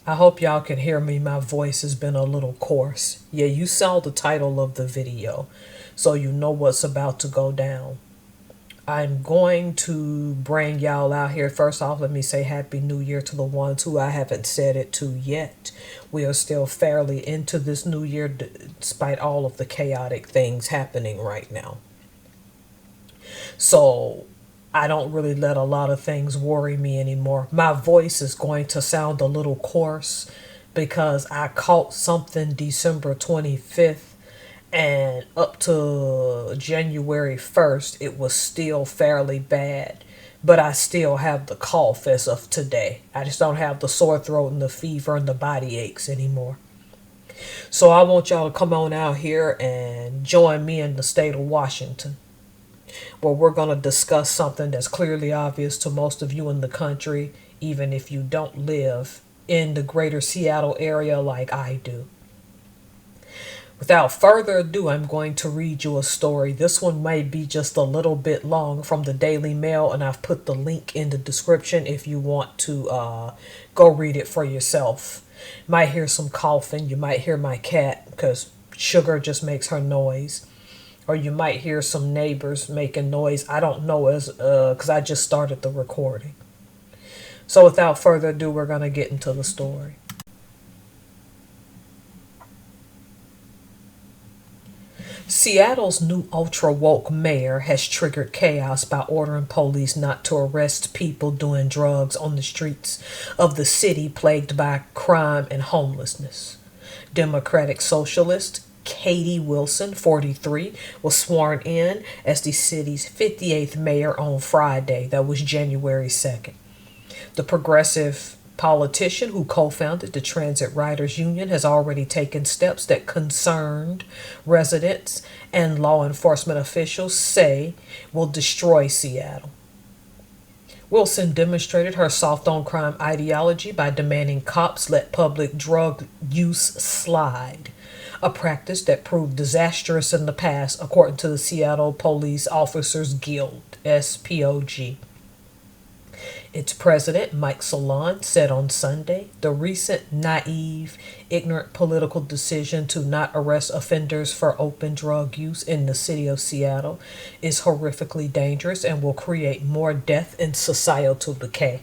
I hope y'all can hear me. My voice has been a little coarse. Yeah, you saw the title of the video, so you know what's about to go down. I'm going to bring y'all out here. First off, let me say Happy New Year to the ones who I haven't said it to yet. We are still fairly into this new year despite all of the chaotic things happening right now. So I don't really let a lot of things worry me anymore. My voice is going to sound a little coarse because I caught something December 25th, and up to January 1st, it was still fairly bad. But I still have the cough as of today. I just don't have the sore throat and the fever and the body aches anymore. So I want y'all to come on out here and join me in the state of Washington, where we're going to discuss something that's clearly obvious to most of you in the country, even if you don't live in the greater Seattle area like I do. Without further ado, I'm going to read you a story. This one may be just a little bit long, from the Daily Mail, and I've put the link in the description if you want to go read it for yourself. You might hear some coughing. You might hear my cat because Sugar just makes her noise. Or you might hear some neighbors making noise. I don't know, because I just started the recording. So without further ado, we're going to get into the story. Seattle's new ultra-woke mayor has triggered chaos by ordering police not to arrest people doing drugs on the streets of the city plagued by crime and homelessness. Democratic Socialist Katie Wilson, 43, was sworn in as the city's 58th mayor on Friday. That was January 2nd. The progressive politician who co-founded the Transit Riders Union has already taken steps that concerned residents and law enforcement officials say will destroy Seattle. Wilson demonstrated her soft-on-crime ideology by demanding cops let public drug use slide, a practice that proved disastrous in the past, according to the Seattle Police Officers Guild, SPOG. Its president, Mike Solon, said on Sunday the recent naive, ignorant political decision to not arrest offenders for open drug use in the city of Seattle is horrifically dangerous and will create more death and societal decay.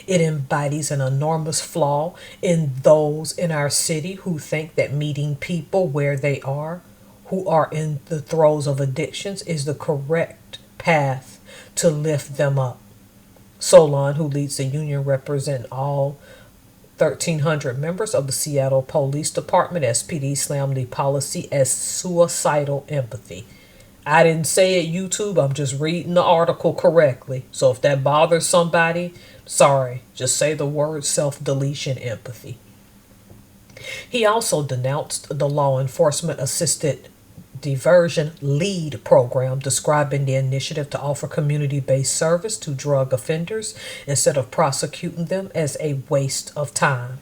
It embodies an enormous flaw in those in our city who think that meeting people where they are, who are in the throes of addictions, is the correct path to lift them up. Solon, who leads the union representing all 1,300 members of the Seattle Police Department, SPD, slammed the policy as suicidal empathy. I didn't say it, YouTube. I'm just reading the article correctly. So if that bothers somebody, sorry. Just say the word self-deletion empathy. He also denounced the law enforcement assisted diversion LEAD program, describing the initiative to offer community-based service to drug offenders instead of prosecuting them as a waste of time.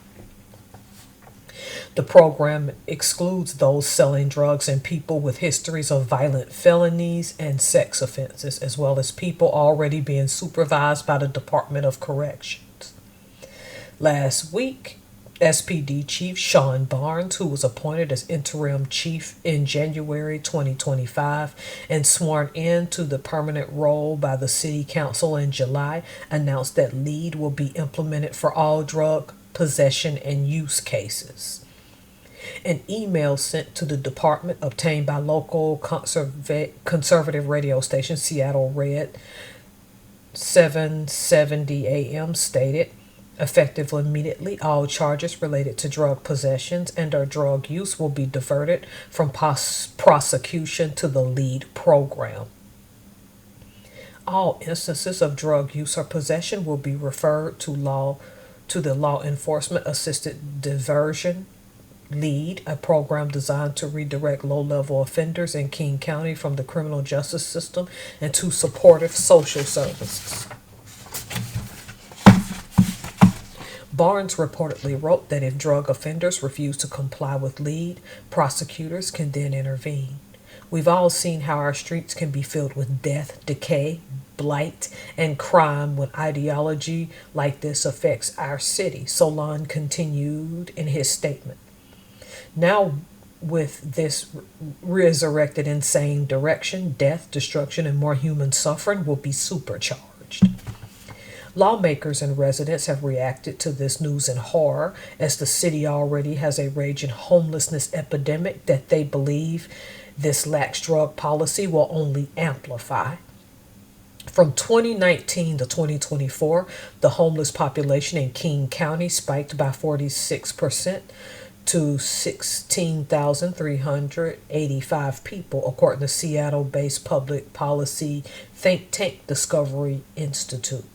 The program excludes those selling drugs and people with histories of violent felonies and sex offenses, as well as people already being supervised by the Department of Corrections. Last week, SPD Chief Sean Barnes, who was appointed as interim chief in January 2025 and sworn into the permanent role by the city council in July, announced that LEAD will be implemented for all drug possession and use cases. An email sent to the department, obtained by local conservative radio station Seattle Red 770 AM, stated, effective immediately, all charges related to drug possessions and or drug use will be diverted from prosecution to the LEAD program. All instances of drug use or possession will be referred to the Law Enforcement Assisted Diversion LEAD, a program designed to redirect low-level offenders in King County from the criminal justice system into supportive social services. Barnes reportedly wrote that if drug offenders refuse to comply with LEAD, prosecutors can then intervene. We've all seen how our streets can be filled with death, decay, blight, and crime when ideology like this affects our city, Solon continued in his statement. Now, with this resurrected insane direction, death, destruction, and more human suffering will be supercharged. Lawmakers and residents have reacted to this news in horror, as the city already has a raging homelessness epidemic that they believe this lax drug policy will only amplify. From 2019 to 2024, the homeless population in King County spiked by 46% to 16,385 people, according to Seattle based public policy think tank Discovery Institute.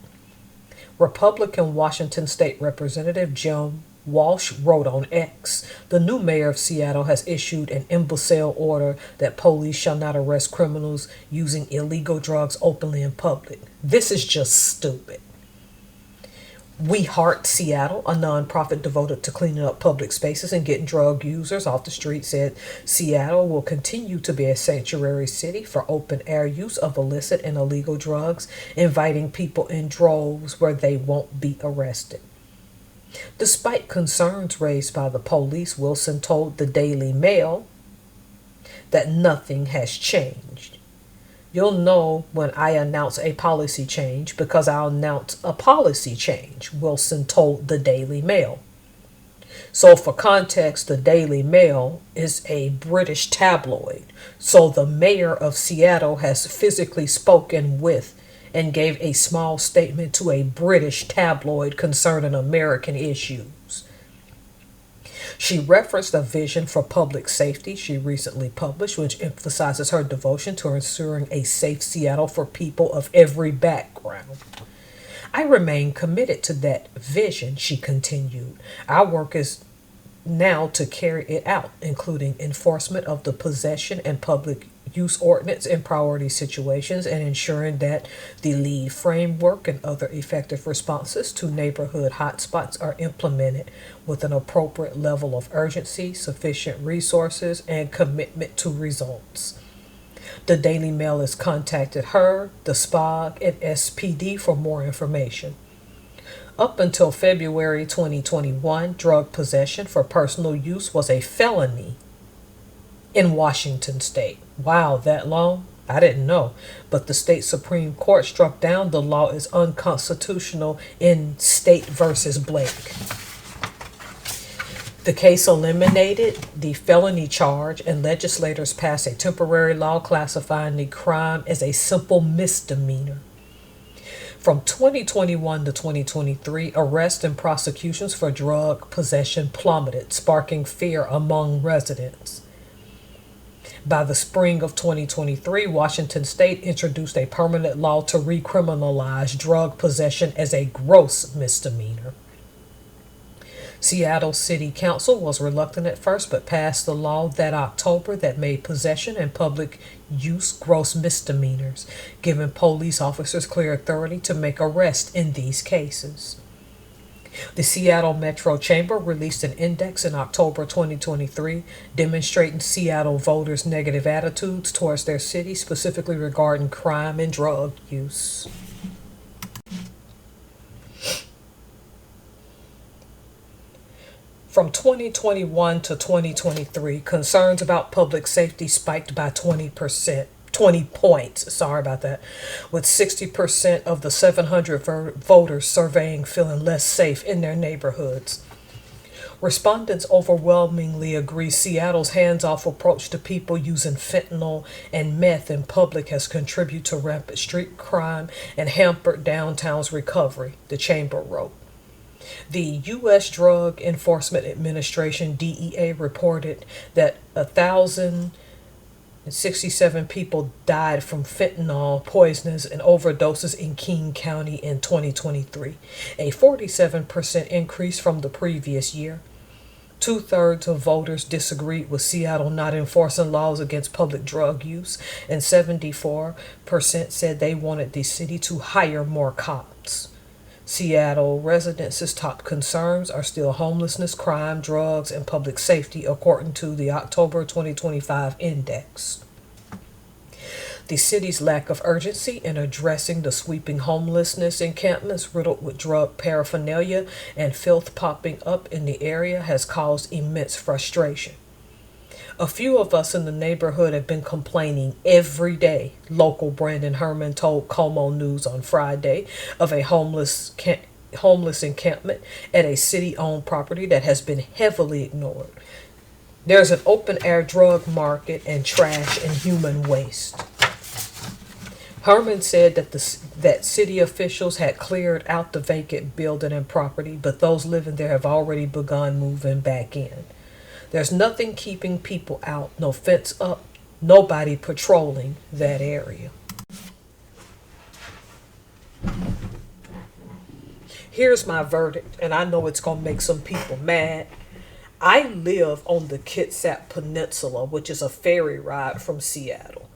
Republican Washington State Representative Jim Walsh wrote on X, the new mayor of Seattle has issued an imbecile order that police shall not arrest criminals using illegal drugs openly in public. This is just stupid. We Heart Seattle, a nonprofit devoted to cleaning up public spaces and getting drug users off the street, said Seattle will continue to be a sanctuary city for open air use of illicit and illegal drugs, inviting people in droves where they won't be arrested. Despite concerns raised by the police, Wilson told the Daily Mail that nothing has changed. You'll know when I announce a policy change because I'll announce a policy change, Wilson told the Daily Mail. So for context, the Daily Mail is a British tabloid. So the mayor of Seattle has physically spoken with and gave a small statement to a British tabloid concerning American issues. She referenced a vision for public safety she recently published, which emphasizes her devotion to ensuring a safe Seattle for people of every background. I remain committed to that vision, she continued. Our work is now to carry it out, including enforcement of the possession and public use ordinance in priority situations and ensuring that the LEAD framework and other effective responses to neighborhood hotspots are implemented with an appropriate level of urgency, sufficient resources, and commitment to results. The Daily Mail has contacted her, the SPOG, and SPD for more information. Up until February 2021, drug possession for personal use was a felony in Washington state. Wow, that long? I didn't know. But the state Supreme Court struck down the law as unconstitutional in State versus Blake. The case eliminated the felony charge, and legislators passed a temporary law classifying the crime as a simple misdemeanor. From 2021 to 2023, arrests and prosecutions for drug possession plummeted, sparking fear among residents. By the spring of 2023, Washington State introduced a permanent law to recriminalize drug possession as a gross misdemeanor. Seattle City Council was reluctant at first, but passed the law that October that made possession and public use gross misdemeanors, giving police officers clear authority to make arrests in these cases. The Seattle Metro Chamber released an index in October 2023 demonstrating Seattle voters' negative attitudes towards their city, specifically regarding crime and drug use. From 2021 to 2023, concerns about public safety spiked by 20 points, sorry about that, with 60% of the 700 voters surveying feeling less safe in their neighborhoods. Respondents overwhelmingly agree Seattle's hands-off approach to people using fentanyl and meth in public has contributed to rampant street crime and hampered downtown's recovery, the chamber wrote. The U.S. Drug Enforcement Administration, DEA, reported that 1,067 people died from fentanyl poisonings and overdoses in King County in 2023, a 47% increase from the previous year. 2/3 of voters disagreed with Seattle not enforcing laws against public drug use, and 74% said they wanted the city to hire more cops. Seattle residents' top concerns are still homelessness, crime, drugs, and public safety, according to the October 2025 index. The city's lack of urgency in addressing the sweeping homelessness encampments riddled with drug paraphernalia and filth popping up in the area has caused immense frustration. A few of us in the neighborhood have been complaining every day, local Brandon Herman told Como News on Friday, of a homeless encampment at a city-owned property that has been heavily ignored. There's an open-air drug market and trash and human waste. Herman said that city officials had cleared out the vacant building and property, but those living there have already begun moving back in. There's nothing keeping people out, no fence up, nobody patrolling that area. Here's my verdict, and I know it's going to make some people mad. I live on the Kitsap Peninsula, which is a ferry ride from Seattle.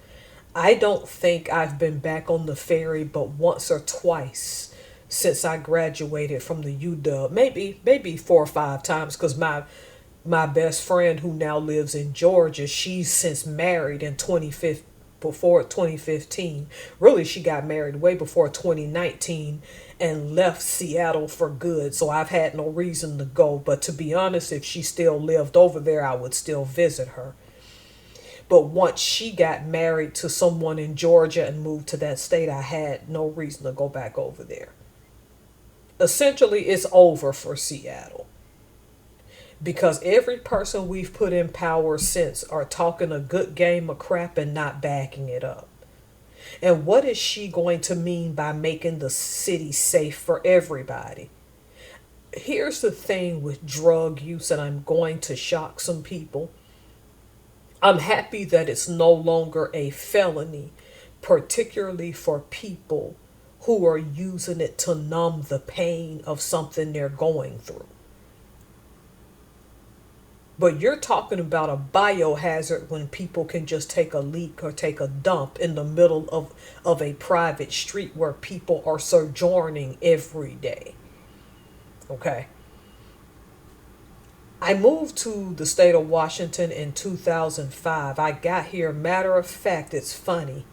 I don't think I've been back on the ferry but once or twice since I graduated from the UW. Maybe 4 or 5 times, because my best friend who now lives in Georgia, she's since married in 2015. Before 2015. Really, she got married way before 2019 and left Seattle for good. So I've had no reason to go. But to be honest, if she still lived over there, I would still visit her. But once she got married to someone in Georgia and moved to that state, I had no reason to go back over there. Essentially, it's over for Seattle. Because every person we've put in power since are talking a good game of crap and not backing it up. And what is she going to mean by making the city safe for everybody? Here's the thing with drug use, and I'm going to shock some people. I'm happy that it's no longer a felony, particularly for people who are using it to numb the pain of something they're going through. But you're talking about a biohazard when people can just take a leak or take a dump in the middle of a private street where people are sojourning every day. Okay. I moved to the state of Washington in 2005. I got here, matter of fact, it's funny.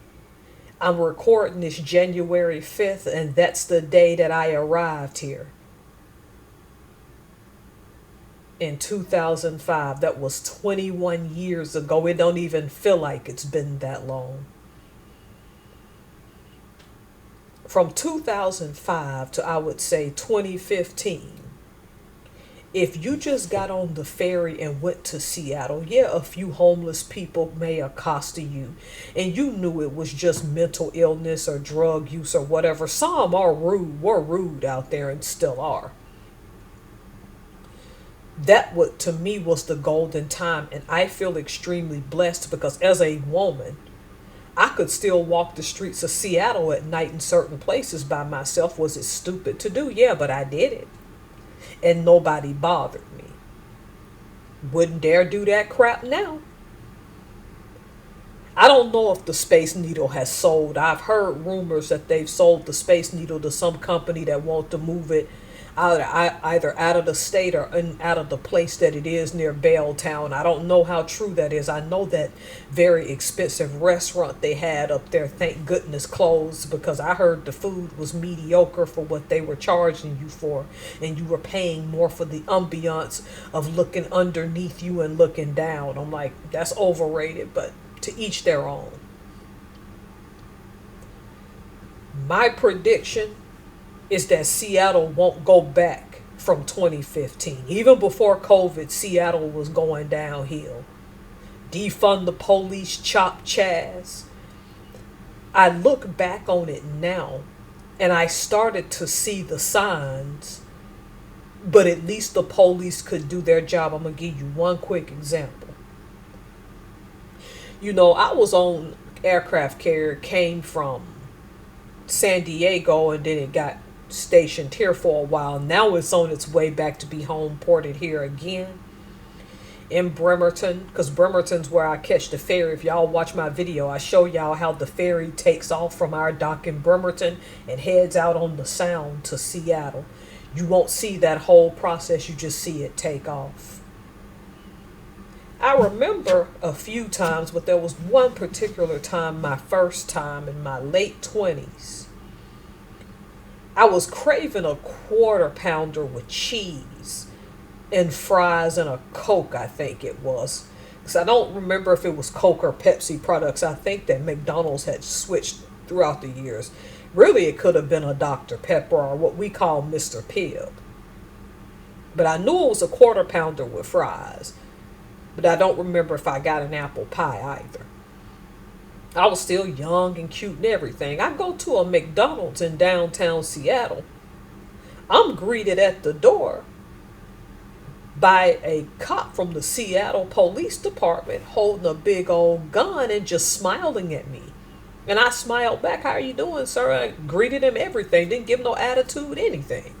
I'm recording this January 5th, and that's the day that I arrived here. In 2005. That was 21 years ago. It don't even feel like it's been that long. From 2005 to, I would say, 2015, if you just got on the ferry and went to Seattle, yeah, a few homeless people may accost you, and you knew it was just mental illness or drug use or whatever. Some were rude out there and still are. That what to me was the golden time, and I feel extremely blessed because as a woman, I could still walk the streets of Seattle at night in certain places by myself. Was it stupid to do? Yeah, but I did it, and nobody bothered me. Wouldn't dare do that crap now. I don't know if the Space Needle has sold. I've heard rumors that they've sold the Space Needle to some company that wants to move it either out of the state or out of the place that it is near Belltown. I don't know how true that is. I know that very expensive restaurant they had up there, thank goodness, closed, because I heard the food was mediocre for what they were charging you for, and you were paying more for the ambiance of looking underneath you and looking down. I'm like, that's overrated, but to each their own. My prediction is that Seattle won't go back from 2015. Even before COVID, Seattle was going downhill. Defund the police, chop Chaz. I look back on it now, and I started to see the signs, but at least the police could do their job. I'm going to give you one quick example. You know, I was on aircraft carrier, came from San Diego, and then it got stationed here for a while. Now it's on its way back to be home ported here again in Bremerton, because Bremerton's where I catch the ferry. If y'all watch my video, I show y'all how the ferry takes off from our dock in Bremerton and heads out on the Sound to Seattle. You won't see that whole process, you just see it take off. I remember a few times, but there was one particular time, my first time in my late 20s. I was craving a quarter pounder with cheese and fries and a Coke, I think it was. Because I don't remember if it was Coke or Pepsi products. I think that McDonald's had switched throughout the years. Really, it could have been a Dr. Pepper or what we call Mr. Pibb. But I knew it was a quarter pounder with fries. But I don't remember if I got an apple pie either. I was still young and cute and everything. I go to a McDonald's in downtown Seattle. I'm greeted at the door by a cop from the Seattle Police Department holding a big old gun and just smiling at me. And I smiled back. How are you doing, sir? I greeted him everything. Didn't give him no attitude, anything.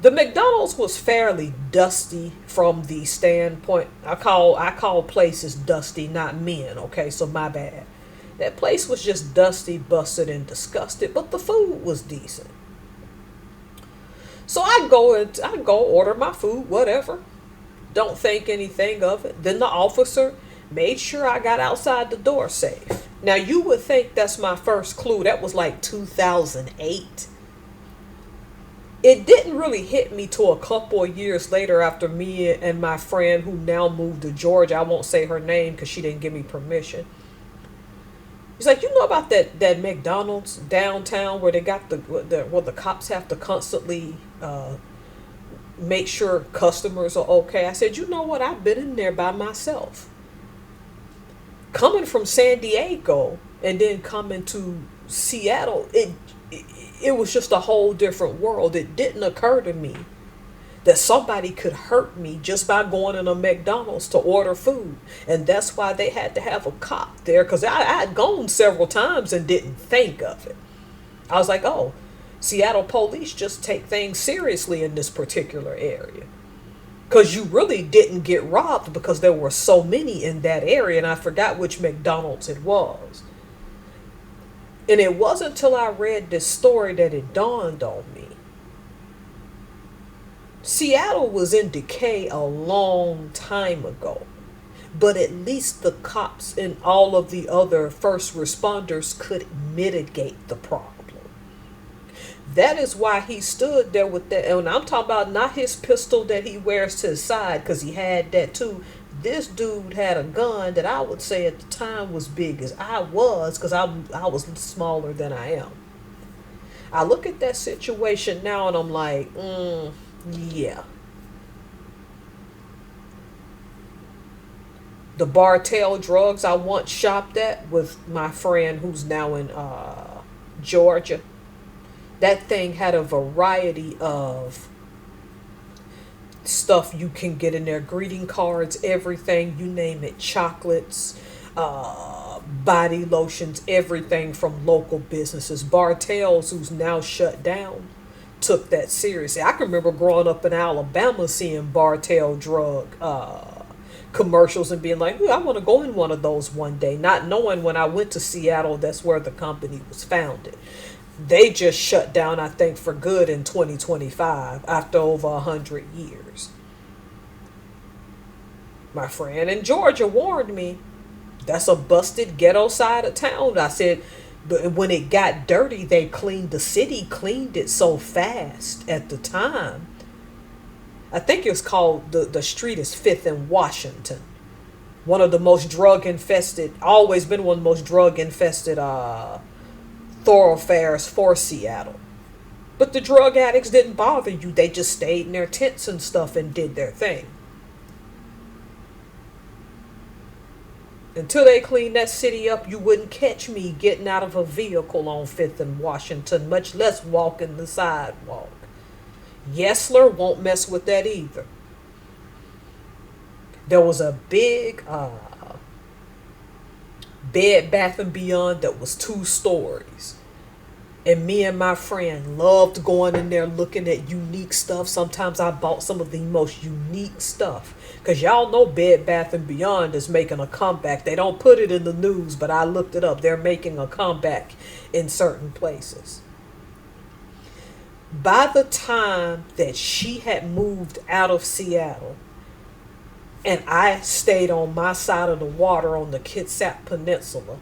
The McDonald's was fairly dusty from the standpoint. I call places dusty, not men. Okay, so my bad. That place was just dusty, busted, and disgusted, but the food was decent. So I go order my food, whatever. Don't think anything of it. Then the officer made sure I got outside the door safe. Now you would think that's my first clue. That was like 2008. It didn't really hit me till a couple of years later after me and my friend who now moved to Georgia. I won't say her name because she didn't give me permission. He's like, you know about that McDonald's downtown where they got where the cops have to constantly make sure customers are okay. I said, you know what? I've been in there by myself. Coming from San Diego and then coming to Seattle, it was just a whole different world. It didn't occur to me that somebody could hurt me just by going in a McDonald's to order food. And that's why they had to have a cop there, because I had gone several times and didn't think of it. I was like, oh, Seattle police just take things seriously in this particular area. Because you really didn't get robbed because there were so many in that area, and I forgot which McDonald's it was. And it wasn't until I read this story that it dawned on me. Seattle was in decay a long time ago, but at least the cops and all of the other first responders could mitigate the problem. That is why he stood there with that. And I'm talking about not his pistol that he wears to his side, because he had that too. This dude had a gun that I would say at the time was big as I was, because I was smaller than I am. I look at that situation now and I'm like, yeah. The Bartell drugs I once shopped at with my friend who's now in Georgia. That thing had a variety of stuff you can get in there. Greeting cards, everything, you name it. Chocolates, body lotions, everything from local businesses. Bartell's, who's now shut down, took that seriously. I can remember growing up in Alabama seeing Bartell drug commercials and being like, I want to go in one of those one day. Not knowing when I went to Seattle, that's where the company was founded. They just shut down, I think, for good in 2025 after over 100 years. My friend in Georgia warned me, that's a busted ghetto side of town. I said, but when it got dirty, the city cleaned it so fast at the time. I think it was called, the street is 5th and Washington. One of the most drug infested, always been one of the most drug infested thoroughfares for Seattle. But the drug addicts didn't bother you. They just stayed in their tents and stuff and did their thing. Until they cleaned that city up, you wouldn't catch me getting out of a vehicle on 5th and Washington, much less walking the sidewalk. Yesler won't mess with that either. There was a big Bed Bath & Beyond that was 2 stories. And me and my friend loved going in there looking at unique stuff. Sometimes I bought some of the most unique stuff. Because y'all know Bed Bath & Beyond is making a comeback. They don't put it in the news, but I looked it up. They're making a comeback in certain places. By the time that she had moved out of Seattle, and I stayed on my side of the water on the Kitsap Peninsula.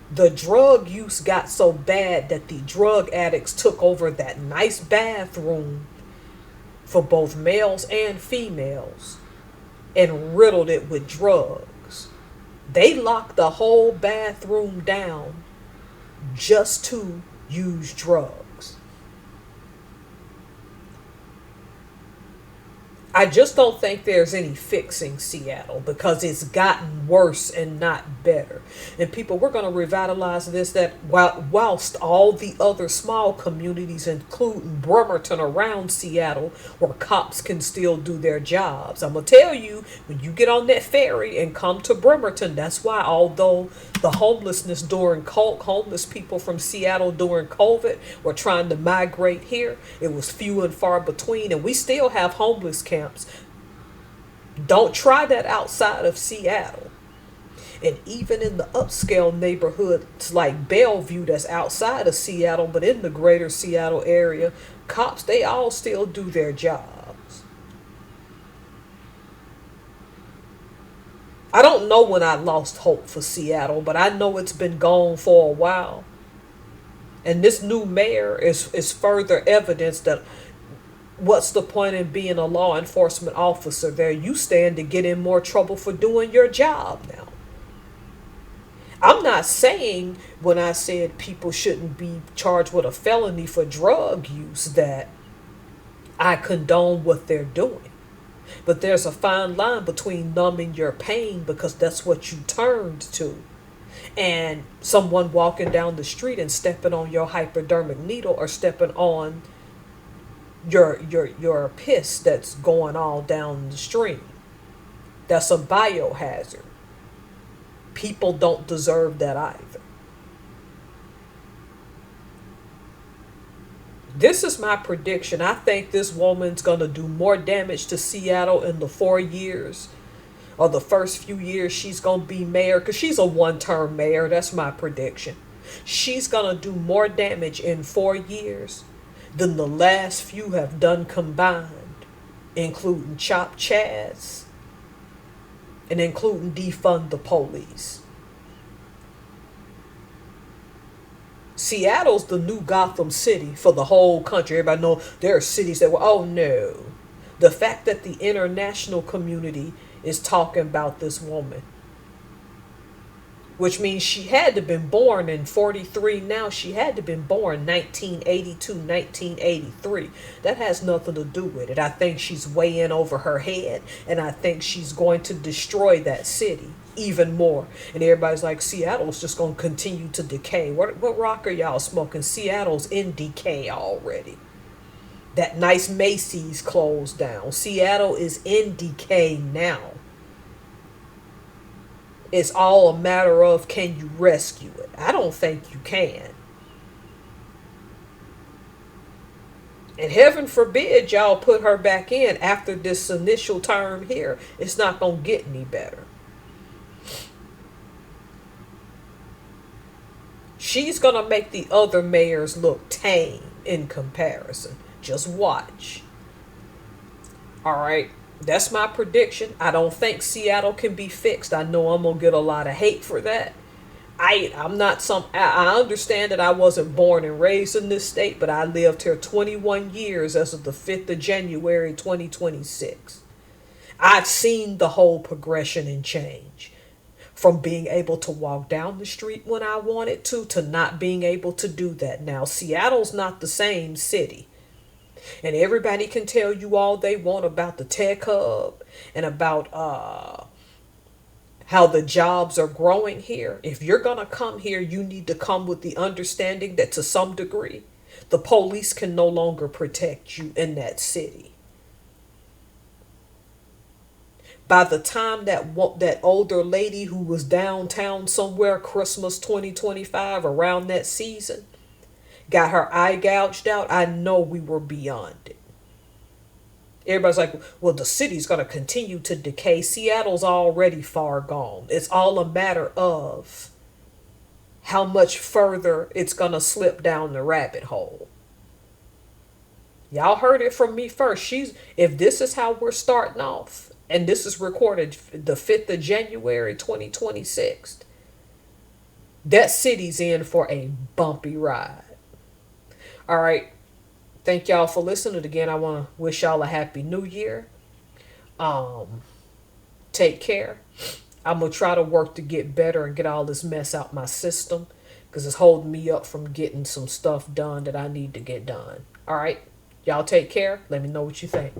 The drug use got so bad that the drug addicts took over that nice bathroom for both males and females and riddled it with drugs. They locked the whole bathroom down just to use drugs. I just don't think there's any fixing Seattle because it's gotten worse and not better. And people, we're going to revitalize this that whilst all the other small communities, including Bremerton around Seattle, where cops can still do their jobs. I'm going to tell you, when you get on that ferry and come to Bremerton, that's why although the homeless people from Seattle during COVID were trying to migrate here, it was few and far between, and we still have homeless camps. Don't try that outside of Seattle. And even in the upscale neighborhoods like Bellevue, that's outside of Seattle but in the greater Seattle area, cops, they all still do their jobs. I don't know when I lost hope for Seattle, but I know it's been gone for a while. And this new mayor is further evidence that what's the point in being a law enforcement officer there? You stand to get in more trouble for doing your job now. I'm not saying when I said people shouldn't be charged with a felony for drug use that I condone what they're doing. But there's a fine line between numbing your pain because that's what you turned to, and someone walking down the street and stepping on your hypodermic needle or stepping on your piss that's going all down the stream. That's a biohazard. People don't deserve that either. This is my prediction. I think this woman's going to do more damage to Seattle in the 4 years or the first few years she's going to be mayor, because she's a one-term mayor. That's my prediction. She's going to do more damage in 4 years than the last few have done combined, including Chop Chaz and including defund the police. Seattle's the new Gotham City for the whole country. Everybody know there are cities that were, oh no. The fact that the international community is talking about this woman, which means she had to have been born in 43 now. She had to have been born 1982, 1983. That has nothing to do with it. I think she's way in over her head, and I think she's going to destroy that city even more. And everybody's like, Seattle's just going to continue to decay. What rock are y'all smoking? Seattle's in decay already. That nice Macy's closed down. Seattle is in decay now. It's all a matter of, can you rescue it? I don't think you can. And heaven forbid y'all put her back in after this initial term here. It's not going to get any better. She's going to make the other mayors look tame in comparison. Just watch. All right. That's my prediction. I don't think Seattle can be fixed. I know I'm going to get a lot of hate for that. I understand that I wasn't born and raised in this state, but I lived here 21 years as of the 5th of January 2026. I've seen the whole progression and change. From being able to walk down the street when I wanted to not being able to do that now. Seattle's not the same city. And everybody can tell you all they want about the tech hub and about how the jobs are growing here. If you're going to come here, you need to come with the understanding that to some degree, the police can no longer protect you in that city. By the time that older lady who was downtown somewhere, Christmas 2025, around that season, got her eye gouged out, I know we were beyond it. Everybody's like, well, the city's going to continue to decay. Seattle's already far gone. It's all a matter of how much further it's going to slip down the rabbit hole. Y'all heard it from me first. If this is how we're starting off, And this is recorded the 5th of January 2026. That city's in for a bumpy ride. All right. Thank y'all for listening. Again, I want to wish y'all a happy new year. Um, Take care. I'm going to try to work to get better and get all this mess out my system because it's holding me up from getting some stuff done that I need to get done. All right. Y'all take care. Let me know what you think.